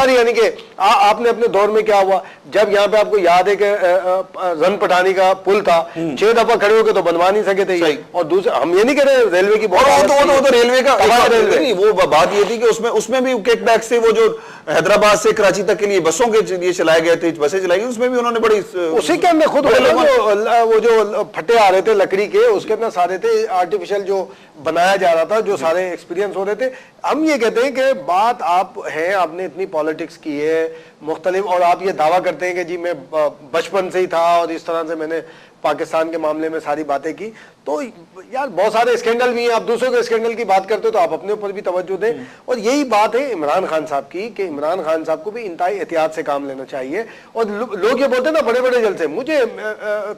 सारी, यानी कि आपने अपने दौर में क्या हुआ, जब यहाँ पे आपको याद है कि रन पटानी का पुल था, 6 दफा खड़े होकर तो बनवा नहीं सके थे। और दूसरा, हम ये नहीं कह रहे रेलवे की बहुत, तो रेलवे का रेलवे वो बात ये थी कि उसमें भी किकबैक से वो जो हैदराबाद से कराची तक के लिए बसों के लिए चलाए गए थे, बसें चलाई गई, उसमें भी उन्होंने बड़ी, उसी के अंदर खुद वो जो फट्टे आ रहे थे लकड़ी के, उसके अंदर सारे थे आर्टिफिशियल जो बनाया जा रहा था, जो सारे एक्सपीरियंस हो रहे थे। हम ये कहते हैं कि बात आप है, आपने इतनी पॉलिटिक्स की है मुख्तलिफ, और आप ये दावा करते हैं कि जी मैं बचपन से ही था और इस तरह से मैंने पाकिस्तान के मामले में सारी बातें की, तो यार बहुत सारे स्कैंडल भी हैं। आप दूसरों के स्कैंडल की बात करते हो तो आप अपने ऊपर भी तवज्जो दें। और यही बात है इमरान खान साहब की कि इमरान खान साहब को भी इंतहाई एहतियात से काम लेना चाहिए। और लोग ये बोलते हैं ना बड़े बड़े जलसे, मुझे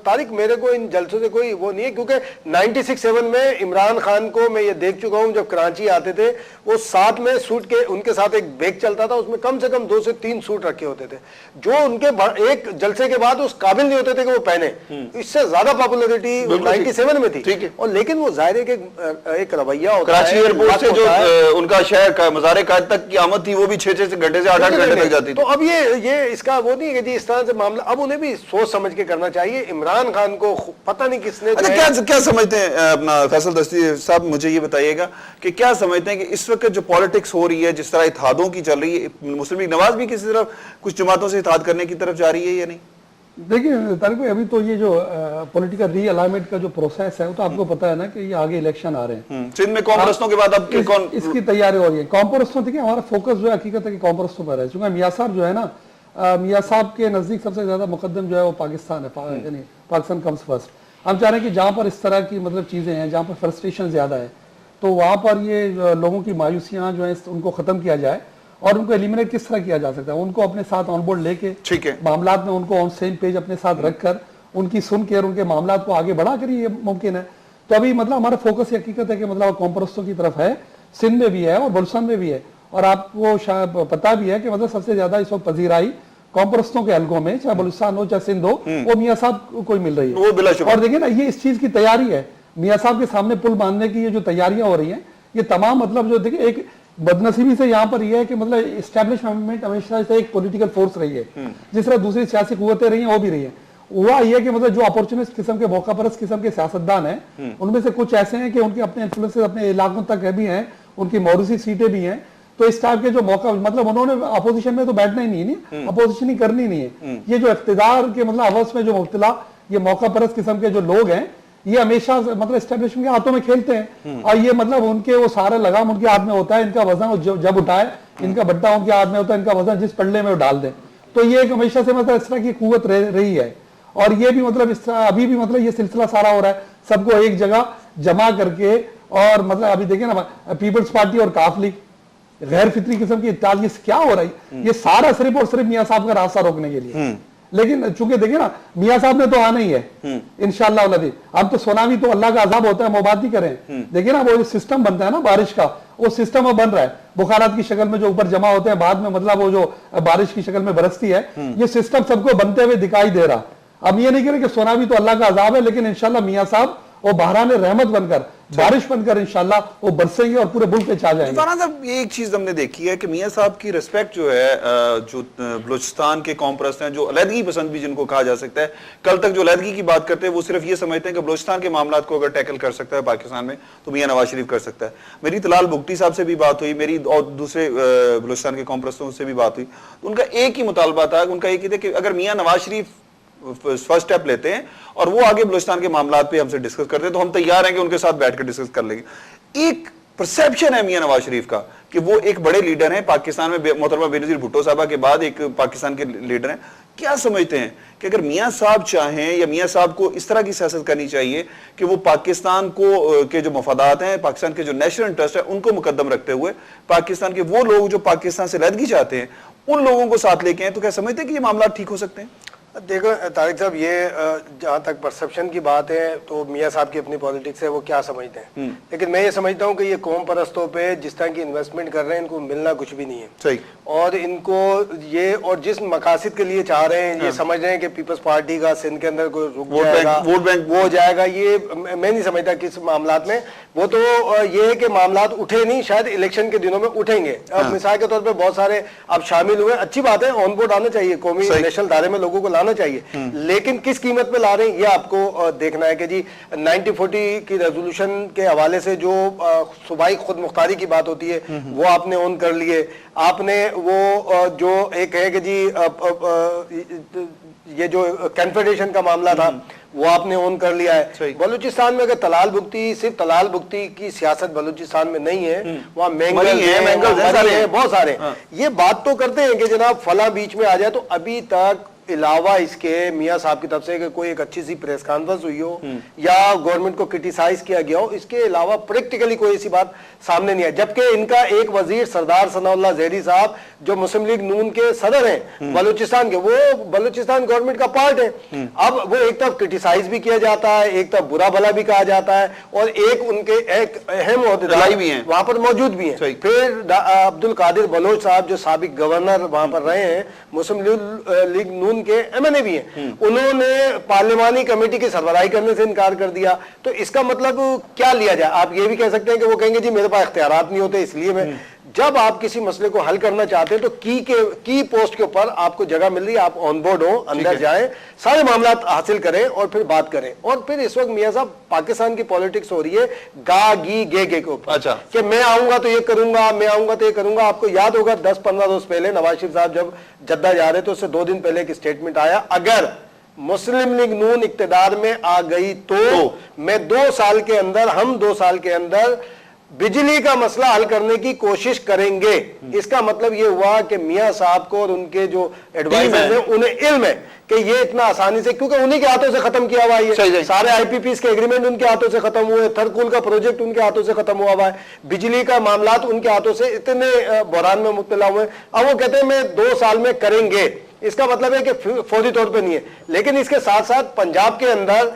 तारिक मेरे को इन जलसों से कोई वो नहीं है, क्योंकि 96-7 में इमरान खान को मैं ये देख चुका हूँ, जब कराची आते थे वो साथ में सूट के, उनके साथ एक बैग चलता था, उसमें कम से कम 2 से 3 सूट रखे होते थे, जो उनके एक जलसे के बाद उस काबिल नहीं होते थे कि वो पहने। इससे ज्यादा पॉपुलरिटी 97 में थी, ठीक है। और लेकिन वो जाहिर है कि एक रवैया होता है, कराची एयरपोर्ट से जो उनका शहर का मज़ार कायद तक की आमद थी वो भी 6-6 घंटे से 8-8 घंटे तक जाती थी। तो अब ये इसका वो नहीं है कि जी इस तरह से मामला, अब उन्हें भी सोच समझ के करना चाहिए। इमरान खान को पता नहीं किसने, क्या समझते हैं अपना फैसल दस्ती साहब, मुझे ये बताइएगा कि क्या समझते हैं कि इस वक्त जो पॉलिटिक्स हो रही है, जिस तरह इत्तेहादों की चल रही है, मुस्लिम लीग नवाज भी किसी तरफ कुछ जमातों से इत्तेहाद करने की तरफ जा रही है या नहीं? देखिए तारिक भाई, अभी तो ये जो पॉलिटिकल रीअलाइनमेंट का जो प्रोसेस है वो तो आपको पता है ना कि ये आगे इलेक्शन आ रहे हैं। सिंध में कॉमरस्तों के बाद अब कौन इसकी तैयारी हो रही है? कॉमरस्तों, देखिए हमारा फोकस जो है हकीकत है कि कॉमरस्तों पर है, क्योंकि मियाँ साहब जो है ना, मियाँ साहब के नजदीक सबसे ज्यादा मुकद्दम जो है वो पाकिस्तान है, यानी पाकिस्तान कम्स फर्स्ट। हम चाह रहे हैं कि जहाँ पर इस तरह की मतलब चीजें हैं, जहाँ पर फ्रस्ट्रेशन ज्यादा है, तो वहाँ पर ये लोगों की मायूसियाँ जो है उनको खत्म किया जाए और उनको एलिमिनेट किस तरह किया जा सकता है, उनको अपने साथ ऑन बोर्ड लेके, ठीक है, मामला में उनको ऑन सेम पेज अपने साथ रखकर उनकी सुन के और उनके मामला को आगे बढ़ा कर ये मुमकिन है। तो अभी मतलब हमारा फोकस हकीकत है कि मतलब कॉमरस्तों की तरफ है, सिंध में भी है और बलूचिस्तान में भी है। और आपको शायद पता भी है कि मतलब सबसे ज्यादा इस वक्त पजीराई कॉमरस्तों के हल्कों में, चाहे बलूचिस्तान हो चाहे सिंध हो, वो मियाँ साहब को मिल रही है। और देखिए ना, ये इस चीज की तैयारी है, मियाँ साहब के सामने पुल बांधने की ये जो तैयारियां हो रही हैं, ये तमाम मतलब जो देखिए, एक बदनसीबी से यहाँ पर यह है कि मतलब एस्टैब्लिशमेंट हमेशा से एक पॉलिटिकल फोर्स रही है, जिस तरह दूसरी सियासी कुव्वतें रही हैं वो भी रही है। हुआ यह कि मतलब जो अपॉर्चुनिस्ट किस्म के, मौका परस्त किस्म के सियासतदान हैं, उनमें से कुछ ऐसे हैं कि उनके अपने इन्फ्लुएंसेस अपने इलाकों तक भी हैं, उनकी मौरूसी सीटें भी हैं, तो इस टाइप के जो मौका, मतलब उन्होंने अपोजिशन में तो बैठना ही नहीं है, अपोजिशन ही करनी नहीं है। ये जो इख्तिदार के मतलब हवस में जो मुब्तला ये मौका परस्त किस्म के जो लोग हैं, ये हमेशा मतलब एस्टेब्लिशमेंट के हाथों में खेलते हैं। और ये मतलब उनके वो सारा लगाम उनके हाथ में होता है, इनका वजन जब उठाए, इनका बट्टा उनके हाथ में होता है, इनका वजन जिस पल्ले में वो डाल दें। तो ये एक हमेशा से मतलब इस तरह की कुव्वत रही है। और ये भी मतलब इस तरह अभी भी मतलब ये सिलसिला सारा हो रहा है, सबको एक जगह जमा करके। और मतलब अभी देखिए ना, पीपल्स पार्टी और काफ लीग गैर फितरी किस्म की इत्तेहाद, क्या हो रहा है, ये सारा सिर्फ और सिर्फ मियाँ साहब का रास्ता रोकने के लिए। लेकिन चूंकि देखिए ना, मियाँ साहब ने तो आना ही है इंशाअल्लाह वल्लाह। अब तो सुनामी तो अल्लाह का अजाब होता है, वो बात नहीं करें। देखिए ना, वो जो सिस्टम बनता है ना बारिश का, वो सिस्टम अब बन रहा है, बुखारात की शक्ल में जो ऊपर जमा होते हैं, बाद में मतलब वो जो बारिश की शक्ल में बरसती है, ये सिस्टम सबको बनते हुए दिखाई दे रहा। अब ये नहीं कह रहे कि सुनामी तो अल्लाह का अजाब है, लेकिन इंशाअल्लाह मियाँ साहब वो बहरान रहमत बनकर, बारिश बनकर इंशाअल्लाह वो बरसेंगे और पूरे मुल्क पे छा जाएंगे। साहब, एक चीज हमने देखी है कि मियाँ साहब की रिस्पेक्ट जो है, जो बलूचिस्तान के कॉमरस्त हैं, जो अलहदगी पसंद भी जिनको कहा जा सकता है, कल तक जो अलहदगी की बात करते हैं वो सिर्फ ये समझते हैं कि बलूचिस्तान के मामला को अगर टैकल कर सकता है पाकिस्तान में तो मियाँ नवाज शरीफ कर सकता है। मेरी तलाल भुगटी साहब से भी बात हुई, मेरी और दूसरे बलूचिस्तान के कॉमरस्तों से भी बात हुई, तो उनका एक ही मुतालबा था, उनका एक ही था कि अगर मियाँ नवाज शरीफ फर्स्ट स्टेप लेते हैं और वो आगे बलूचिस्तान के मामलात पे हमसे डिस्कस करते हैं, तो हम तैयार हैं कि उनके साथ बैठकर डिस्कस कर लेंगे। एक परसेप्शन है मियां नवाज शरीफ का कि वो एक बड़े लीडर हैं पाकिस्तान में, मोहतरमा बेनजीर भुट्टो साहबा के बाद एक पाकिस्तान के लीडर हैं। क्या समझते हैं कि अगर मियां साहब चाहें या मियां साहब को इस तरह की सियासत करनी चाहिए कि वो पाकिस्तान को के जो मफादात हैं, पाकिस्तान के जो नेशनल इंटरेस्ट है, उनको मुकद्दम रखते हुए पाकिस्तान के वो लोग जो पाकिस्तान से अलहदगी चाहते हैं उन लोगों को साथ लेके हैं, तो क्या समझते हैं कि ये मामला ठीक हो सकते हैं? देखो तारिक साहब, ये जहाँ तक परसेप्शन की बात है तो मियाँ साहब की अपनी पॉलिटिक्स है, वो क्या समझते हैं। लेकिन मैं ये समझता हूँ कि ये कौम परस्तों पे जिस तरह की इन्वेस्टमेंट कर रहे हैं, इनको मिलना कुछ भी नहीं है। सही। और इनको ये, और जिस मकासद के लिए चाह रहे हैं, ये समझ रहे हैं कि पीपल्स पार्टी का सिंध के अंदर कोई रुक जाएगा, वोट बैंक वो जाएगा, ये मैं नहीं समझता किस मामलात में। वो तो ये है कि मामलात उठे नहीं, शायद इलेक्शन के दिनों में उठेंगे। अब मिसाल के तौर पे बहुत सारे अब शामिल हुए, अच्छी बात है, ऑन बोर्ड आना चाहिए, कौमी नेशनल दायरे में लोगों को लाना चाहिए, लेकिन किस कीमत पे ला रहे हैं ये आपको देखना है। कि जी 1940 की रेजोल्यूशन के हवाले से जो सूबाई खुद मुख्तारी की बात होती है, वो आपने ऑन कर लिए। आपने वो जो एक है कि जी ये जो कन्फेडरेशन का मामला था, वो आपने ऑन कर लिया है। बलूचिस्तान में अगर तलाल भुगती, सिर्फ तलाल भुगती की सियासत बलूचिस्तान में नहीं है, वहाँ मैंगल है, बहुत सारे। ये बात तो करते हैं कि जनाब फला बीच में आ जाए, तो अभी तक इलावा इसके मियाँ साहब की तरफ से कि कोई एक अच्छी सी प्रेस कॉन्फ्रेंस हुई हो या गवर्नमेंट को क्रिटिसाइज किया गया हो, इसके अलावा प्रैक्टिकली कोई ऐसी बात सामने नहीं है। जबकि इनका एक वजीर सरदार सनाउल्लाह ज़हरी साहब जो मुस्लिम लीग नून के सदर हैं बलूचिस्तान के, वो बलूचिस्तान गवर्नमेंट का पार्ट है। अब वो एक तरफ क्रिटिसाइज भी किया जाता है, एक तरफ बुरा भला भी कहा जाता है, और एक उनके एक अहम ओहदेदार भी हैं, वहां पर मौजूद भी हैं। फिर अब्दुल कादिर बलोच साहब जो साबिक गवर्नर वहां पर रहे हैं, मुस्लिम लीग नून के एमएनए भी हैं, उन्होंने पार्लिमानी कमेटी की सरबराही करने से इनकार कर दिया। तो इसका मतलब क्या लिया जाए? आप ये भी कह सकते हैं कि वो कहेंगे जी मेरे पास इख्तियारात नहीं होते, इसलिए मैं। जब आप किसी मसले को हल करना चाहते हैं तो की पोस्ट के ऊपर आपको जगह मिल रही है, आप ऑन बोर्ड हो, अंदर जाएं, सारे मामला हासिल करें और फिर बात करें। और फिर इस वक्त मियाँ साहब पाकिस्तान की पॉलिटिक्स हो रही है गा गी गे के ऊपर। अच्छा। कि मैं आऊंगा तो ये करूंगा, मैं आऊंगा तो ये करूंगा। आपको याद होगा 10-15 रोज पहले नवाज शरीफ साहब जब जद्दा जा रहे थे, उससे 2 दिन पहले एक स्टेटमेंट आया, अगर मुस्लिम लीग नून इक्तदार में आ गई तो मैं 2 साल के अंदर, हम 2 साल के अंदर बिजली का मसला हल करने की कोशिश करेंगे। इसका मतलब ये हुआ कि मियाँ साहब को और उनके जो एडवाइजर्स हैं उन्हें इल्म है कि ये इतना आसानी से, क्योंकि उन्हीं के हाथों से खत्म किया हुआ है, सारे आईपीपीस के एग्रीमेंट उनके हाथों से खत्म हुए, थरकुल का प्रोजेक्ट उनके हाथों से खत्म हुआ है, बिजली का मामलात उनके हाथों से, इतने बहरान में मुब्तला हुए। अब वो कहते हैं मैं 2 साल में करेंगे। इसका मतलब है कि फौरी तौर पे नहीं है। लेकिन इसके साथ साथ पंजाब के अंदर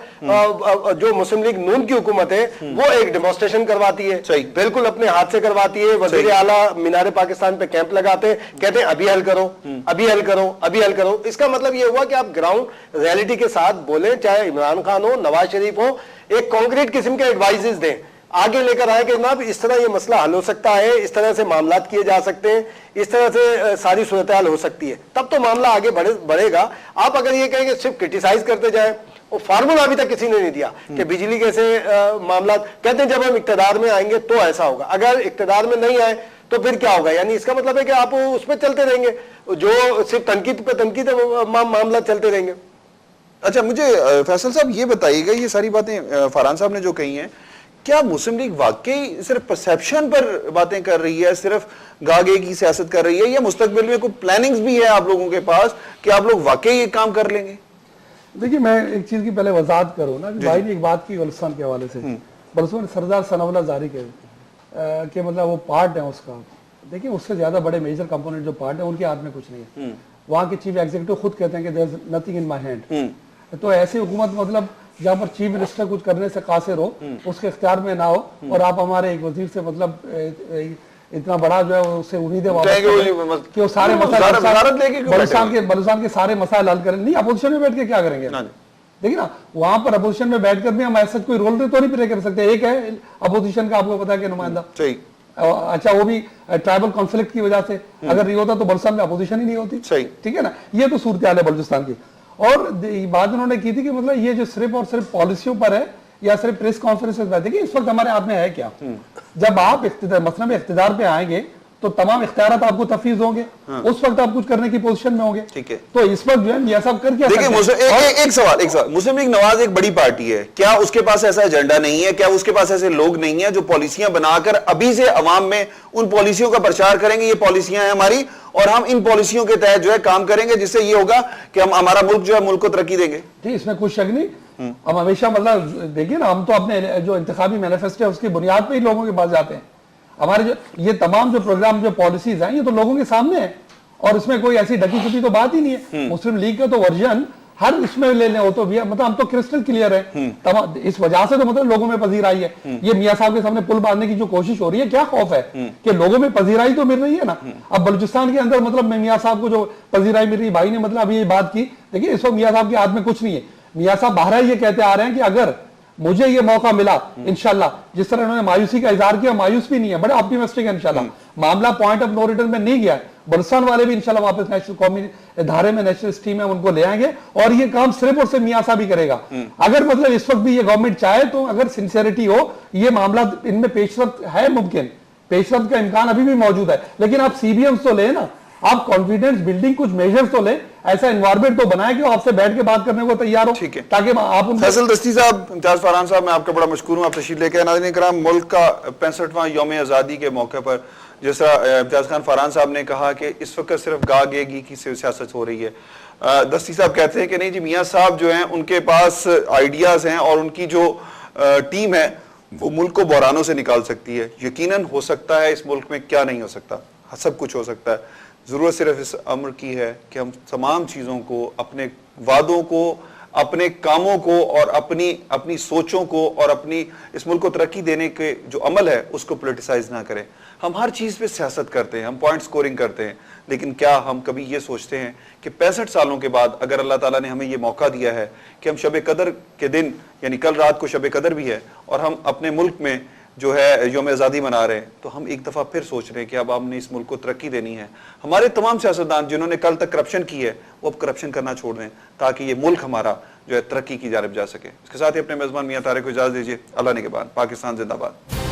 जो मुस्लिम लीग नून की हुकूमत है वो एक डेमोन्स्ट्रेशन करवाती है, बिल्कुल अपने हाथ से करवाती है। वजीर आला मीनारे पाकिस्तान पे कैंप लगाते हैं, कहते हैं अभी हल करो, अभी हल करो, अभी हल करो। इसका मतलब ये हुआ कि आप ग्राउंड रियलिटी के साथ बोले, चाहे इमरान खान हो, नवाज शरीफ हो, एक कॉन्क्रीट किस्म के एडवाइजेस दें, आगे लेकर आए कि जनाब इस तरह ये मसला हल हो सकता है, इस तरह से मामलात किए जा सकते हैं, इस तरह से सारी सूरत हाल हो सकती है, तब तो मामला आगे बढ़ेगा। आप अगर ये कहेंगे सिर्फ क्रिटिसाइज करते जाए, वो फार्मूला अभी तक किसी ने नहीं दिया कि बिजली कैसे मामला, कहते हैं जब हम इक्तदार में आएंगे तो ऐसा होगा, अगर इक्तदार में नहीं आए तो फिर क्या होगा। यानी इसका मतलब है कि आप उस पर चलते रहेंगे, जो सिर्फ तनकीद पे तनकीद मामला चलते रहेंगे। अच्छा, मुझे फैसल साहब ये बताइएगा, ये सारी बातें फरहान साहब ने जो कही हैं, क्या मुस्लिम लीग वाकई सिर्फ परसेप्शन पर बातें कर रही है, सिर्फ गागे की सियासत कर रही है, या मुस्तकबिल में कोई प्लानिंग्स भी है आप लोगों के पास कि आप लोग वाकई ये काम कर लेंगे? देखिए, मैं एक चीज की पहले वजाहत करूँ ना, भाई ने एक बात की बलूचिस्तान के हवाले से, बलूचिस्तान सरदार सनाउल्लाह ज़हरी के मतलब वो पार्ट है उसका। देखिए, उससे ज्यादा बड़े मेजर कंपोनेंट जो पार्ट है उनके हाथ में कुछ नहीं है। वहाँ के चीफ एग्जीक्यूटिव खुद कहते हैं कि there is nothing in my hand. तो ऐसी हुकूमत मतलब जहाँ पर चीफ मिनिस्टर कुछ करने से कासिर हो, उसके इख्तियार में ना हो, और आप हमारे एक वजीर से मतलब इतना बड़ा जो है उससे उम्मीदें कि वो सारे बलूचिस्तान के सारे मसाइल हल करें। नहीं, अपोजिशन में बैठ के क्या करेंगे? देखिए ना, वहां पर अपोजिशन में बैठकर भी हम ऐसा कोई रोल तो नहीं प्ले कर सकते। एक है अपोजिशन का, आपको पता है कि नुमाइंदा, अच्छा वो भी ट्राइबल कॉन्फ्लिक्ट की वजह से, अगर नहीं होता तो बलूचिस्तान में अपोजिशन ही नहीं होती। ठीक है ना, ये तो सूरत हाल है बलूचिस्तान की। और बात उन्होंने की थी कि मतलब ये जो सिर्फ और सिर्फ पॉलिसियों पर है या सिर्फ प्रेस कॉन्फ्रेंस में, देखिए इस वक्त हमारे हाथ में है क्या। जब आप मसलन में इख्तिदार पे आएंगे तो तमाम इख्तियारात आपको तफवीज होंगे, उस वक्त आप कुछ करने की पोजीशन में होंगे। ठीक है, तो इस वक्त जो है मियां साहब कर क्या सकते हैं? एक सवाल, मुस्लिम लीग नवाज एक बड़ी पार्टी है, क्या उसके पास ऐसा एजेंडा नहीं है? क्या उसके पास ऐसे लोग नहीं है जो पॉलिसियां बनाकर अभी से अवाम में उन पॉलिसियों का प्रचार करेंगे, ये पॉलिसियां हैं हमारी और हम इन पॉलिसियों के तहत जो है काम करेंगे, जिससे ये होगा कि हम हमारा मुल्क जो है मुल्क को तरक्की देंगे? ठीक, इसमें कुछ शक नहीं। हम हमेशा मतलब देखिए ना, हम तो अपने जो इंतखाबी मैनिफेस्टो है उसकी बुनियाद पर ही लोगों के पास जाते हैं। हमारे जो ये तमाम जो प्रोग्राम जो पॉलिसीज हैं ये तो लोगों के सामने है, और इसमें कोई ऐसी ढकी छुपी तो बात ही नहीं है। मुस्लिम लीग का तो वर्जन हर इसमें ले लें, वो तो मतलब हम तो क्रिस्टल क्लियर है। इस वजह से तो मतलब लोगों में पजीराई है। ये मियां साहब के सामने पुल बांधने की जो कोशिश हो रही है, क्या खौफ है कि लोगों में पजीराई तो मिल रही है ना। अब बलूचिस्तान के अंदर मतलब मियां साहब को जो पजीराई मिल रही है, भाई ने मतलब अभी ये बात की, देखिए इस वक्त मियां साहब के हाथ में कुछ नहीं है। मियां साहब बाहर ये कहते आ रहे हैं कि अगर मुझे ये मौका मिला इंशाल्लाह, जिस तरह उन्होंने मायूसी का इजहार किया, मायूस भी नहीं है, बड़े ऑप्टिमिस्टिक है इंशाल्लाह। मामला पॉइंट ऑफ नो रिटर्न में नहीं गया। बलूचिस्तान वाले भी इंशाल्लाह वापस नेशनल कौमी धारे में नेशनल स्ट्रीम में उनको ले आएंगे और ये काम सिर्फ और सिर्फ मियां साहब ही करेगा। अगर मतलब इस वक्त भी ये गवर्नमेंट चाहे तो, अगर सिंसियरिटी हो, ये मामला इनमें पेशरफ्त है, मुमकिन पेशरफ्त का इम्कान अभी भी मौजूद है। लेकिन आप सीबीएम तो ले ना, आप कॉन्फिडेंस बिल्डिंग कुछ मेजर्स तो ले, ऐसा एनवायरमेंट तो बनाए कि आपसे बैठ के बात करने को तैयार हो, ठीक है, ताकि आप फैसल दस्ती साहब, इम्तियाज फरहान साहब, मैं आपका बड़ा मशकूर हूं, आप तशरीफ लेके आए। नाज़रीन किराम, मुल्क का 65वां यौम आज़ादी के मौके पर जिस तरह इम्तियाज खान फरहान साहब ने कहा कि इस वक्त सिर्फ गागेगी की सियासत हो रही है, दस्ती साहब कहते हैं कि नहीं जी, मियां साहब जो हैं उनके पास आइडियाज हैं और उनकी जो टीम है वो मुल्क को बहरानों से निकाल सकती है। यकीनन हो सकता है, इस मुल्क में क्या नहीं हो सकता, सब कुछ हो सकता है। ज़रूरत सिर्फ इस अमर की है कि हम तमाम चीज़ों को, अपने वादों को, अपने कामों को और अपनी सोचों को और अपनी इस मुल्क को तरक्की देने के जो अमल है उसको पोलिटिसाइज ना करें। हम हर चीज़ पे सियासत करते हैं, हम पॉइंट स्कोरिंग करते हैं, लेकिन क्या हम कभी ये सोचते हैं कि 65 सालों के बाद अगर अल्लाह ताला ने हमें ये मौका दिया है कि हम शब कदर के दिन, यानी कल रात को शब कदर भी है, और हम अपने मुल्क में जो है यौम आज़ादी मना रहे हैं, तो हम एक दफ़ा फिर सोच रहे हैं कि अब हमने इस मुल्क को तरक्की देनी है। हमारे तमाम सियासतदान जिन्होंने कल तक करप्शन की है, वो अब करप्शन करना छोड़ दें, ताकि ये मुल्क हमारा जो है तरक्की की जानिब जा सके। इसके साथ ही अपने मेज़बान मियां तारिक को इजाज़त दीजिए। अल्लाह ने के बाद, पाकिस्तान जिंदाबाद।